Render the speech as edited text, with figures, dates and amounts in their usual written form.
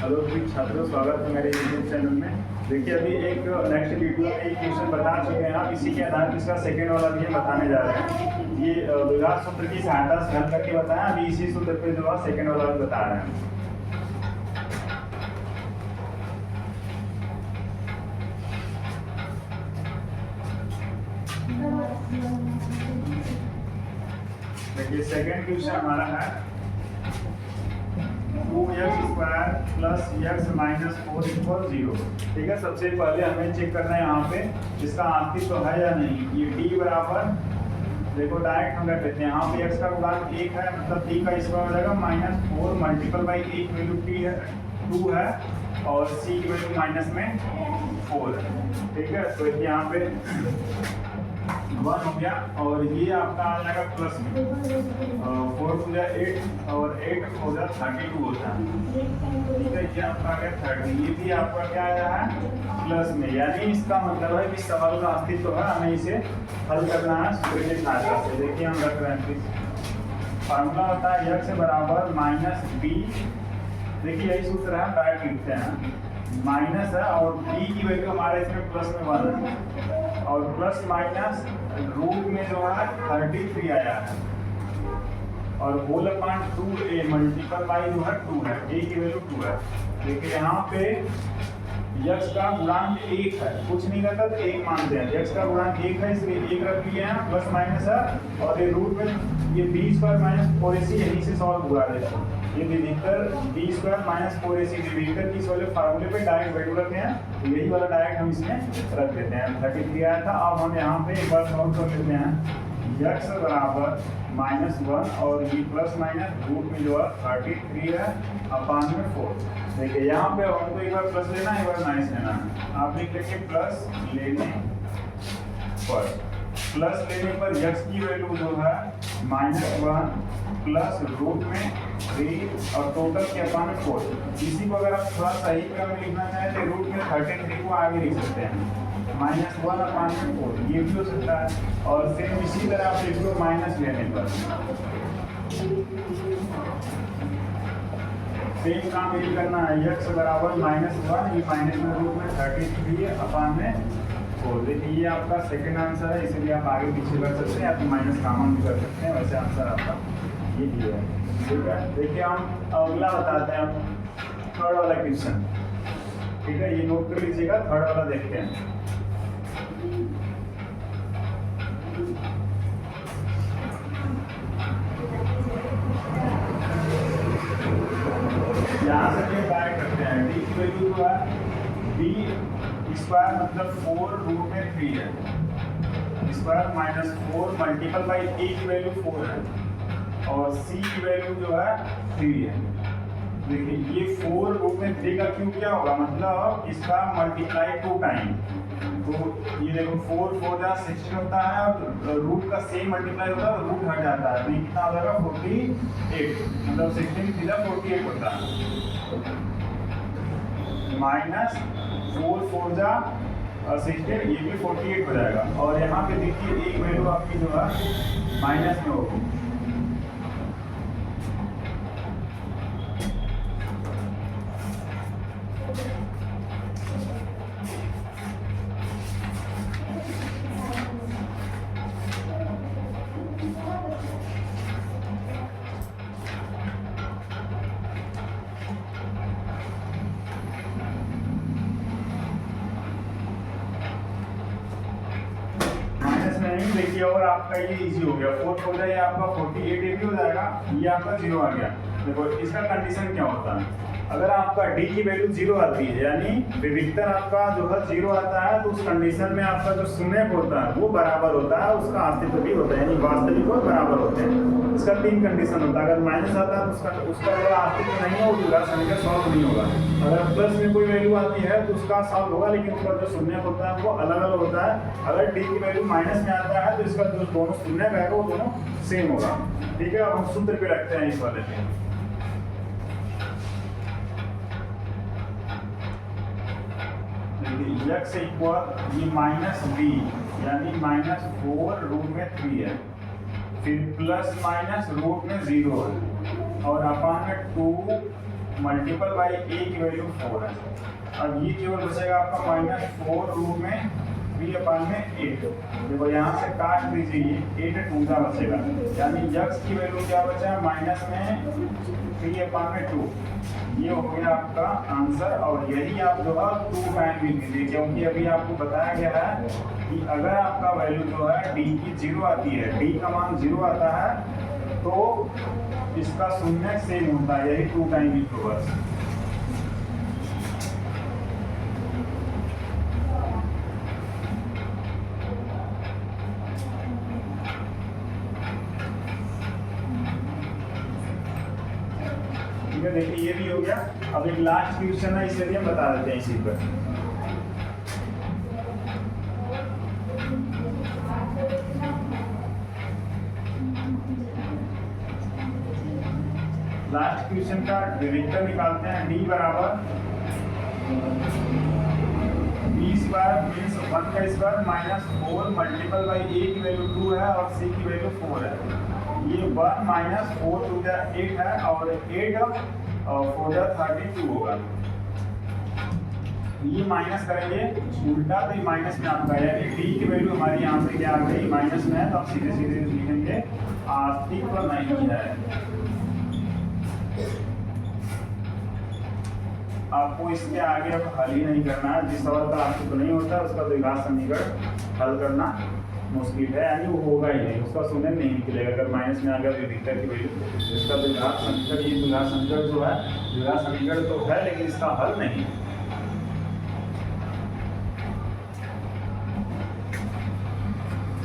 Hello प्रिय छात्रों, स्वागत है मेरे यूट्यूब चैनल में। देखिए अभी एक नेक्स्ट वीडियो में एक क्वेश्चन बता चुके हैं आप, इसी के आधार पर इसका सेकेंड वाला भी हम बताने जा रहे हैं। ये द्विघात सूत्र की सहायता से हल करके बताया, अभी इसी सूत्र पे जो है सेकेंड वाला भी बता रहे हैं। देखिए सेकेंड क्वेश्चन हमारा है 2x² plus x minus 4 equal 0। ठीक है, सबसे पहले हमें चेक करना है यहाँ पे इसका अस्तित्व तो है या नहीं। ये d बराबर, देखो डायरेक्ट हम रख लेते हैं, यहाँ पे x का गुणांक 1 है, मतलब t का स्क्वायर हो जाएगा -4 मल्टीपल बाई 1 वैल्यू t है 2 है और c की वैल्यू माइनस में 4 है। ठीक है, तो यहाँ पे 1 हो गया और ये आपका आ जाएगा प्लस में 4 हो जाए 8 और 8 हो जाए 32 होता है। ठीक है, ये आपका आ गया 30, ये भी आपका क्या आया है प्लस में, यानी इसका मतलब है कि सवाल का अस्तित्व है, हमें इसे हल करना है सूत्र की सहायता से। देखिए हम रख रहे हैं, फार्मूला होता है x बराबर -b। देखिए यही सूत्र है, डायरेक्ट लिखते हैं, माइनस है और b की वैल्यू हमारे इसमें प्लस में 1 है और प्लस माइनस रूट में जो है 33 आया है और whole upon 2a multiple by जो है 2 है, a की वैल्यू 2 है। देखिए यहाँ पे x का गुणांक 1 है, कुछ नहीं रहता तो 1 मानते हैं, x का गुणांक 1 है इसलिए 1 रख लिए हैं, प्लस माइनस है और ये रूट में ये b² माइनस 4ac यहीं से सॉल्व हुआ है। ये विविक्तर b² माइनस 4ac विविक्तर की इस वाले फार्मूले पे डायरेक्ट वैल्यू रखे हैं, तो यही वाला डायरेक्ट हम इसमें रख देते हैं। 33 आया था, अब हम यहाँ पे एक बार सॉल्व कर लेते हैं। x बराबर -1 और ये प्लस माइनस रूट में जो है 33 है अपान में 4। देखिए यहाँ पे हमको एक बार प्लस लेना है, एक बार माइनस लेना है। आप लिख लेंगे प्लस लेने पर, प्लस लेने पर x की वैल्यू जो है -1 प्लस रूट में 3 और टोटल के अपान 4। इसी को अगर आप थोड़ा सही क्रम में लिखना चाहें तो रूट में 33 को आगे लिख सकते हैं, -1 अपान 4, ये भी हो सकता है। और फिर इसी तरह आप लिख लो माइनस लेने पर, सेम काम यही करना है। x बराबर -1, ये माइनस में रूट में 33 अपान में 4। देखिए ये आपका सेकंड आंसर है, इसीलिए आप आगे पीछे कर सकते हैं, आप माइनस कॉमन भी कर सकते हैं, वैसे आंसर आपका ये भी है। ठीक है, देखिए हम अगला बताते हैं, थर्ड वाला क्वेश्चन। ठीक है, ये नोट कर लीजिएगा, थर्ड वाला देखते हैं। यहाँ से हम डायरेक्ट करते हैं, d की वैल्यू जो है b² मतलब 4 रूट में 3 है, square minus 4 multiple by a की वैल्यू 4 है और c की वैल्यू जो है 3 है। देखिए ये 4 रूट में 3 का क्यूब क्या होगा, मतलब इसका मल्टीप्लाई 2 टाइम, तो ये देखो 4 जा 16 होता है और रूट का सेम मल्टीप्लाई होता है, रूट हट जाता है, तो ये कितना हो जाएगा 48, मतलब 16 3 48 होता है, माइनस 4 जा 16, ये भी 48 हो जाएगा। और यहाँ पे देखिए एक वैल्यू आपकी जो है माइनस में होगी, देखिए और आपका ये इजी हो गया, 4 हो जाए आपका 48 ये भी हो जाएगा, ये आपका 0 आ गया। देखो इसका कंडीशन क्या होता है, अगर आपका d की वैल्यू 0 आती है, यानी विविक्तर आपका जो है 0 आता है, तो उस कंडीशन में आपका जो शून्य होता है वो बराबर होता है, उसका अस्तित्व भी होता है, यानी वास्तविक और बराबर होते हैं। इसका 3 कंडीशन होता है, अगर माइनस आता है तो उसका अगर अस्तित्व नहीं होगा, समीकरण सॉल्व नहीं होगा। अगर प्लस में कोई वैल्यू आती है तो उसका सॉल्व होगा, लेकिन उसका जो शून्य होता है वो अलग अलग होता है। अगर d की वैल्यू माइनस में आता है तो इसका जो दोनों शून्य रहेगा वो दोनों सेम होगा। ठीक है, अब हम सूत्र पे रखते हैं इस वाले पे। x इक्वल ये -b यानी -4 रूट में 3 है, फिर प्लस माइनस रूट में 0 है और अपान में 2 मल्टीपल बाई ए की वैल्यू 4 है। अब ये केवल बचेगा आपका -4 रूट में 3/8। देखो यहाँ से काट दीजिए, 8 टूजा बचेगा, यानी यक्स की वैल्यू क्या बचा है माइनस में 3/2। ये हो गया आपका आंसर। और यही आप जो है 2 टाइम लिख दीजिए, क्योंकि अभी आपको बताया गया है कि अगर आपका वैल्यू जो है डी की 0 आती है, डी का मान 0 आता है तो इसका शून्य सेम होता है, यही 2 टाइम लिख दो बस। ठीक है, देखिए ये भी हो गया। अब एक लास्ट क्वेश्चन है, इसे भी हम बता देते हैं इसी पर। लास्ट क्वेश्चन का डिरिचलेट निकालते हैं। डी बराबर बी स्क्वायर मीन्स 1 का स्क्वायर माइनस 4 मल्टीपल बाई ए की वैल्यू 2 है और सी की वैल्यू 4 है। ये 1 माइनस 4 टू द 8 है और 8 और 4 द 32 होगा। ये माइनस करेंगे उल्टा तो ये माइनस में आपका, यानी डी की वैल्यू हमारी यहाँ पे क्या आ गई माइनस में है, तो आप सीधे सीधे लिखेंगे अस्तित्व नहीं है। आपको इसके आगे अब हल ही नहीं करना है। जिस सवाल का आपको नहीं होता उसका द्विघात समीकरण हल करना मुश्किल है, यानी वो होगा ही नहीं, उसका शून्य नहीं निकलेगा अगर माइनस में आ गया विविधता की वैल्यू। इसका द्विघात समीकरण, ये द्विघात समीकरण जो है द्विघात समीकरण तो है लेकिन इसका हल नहीं है।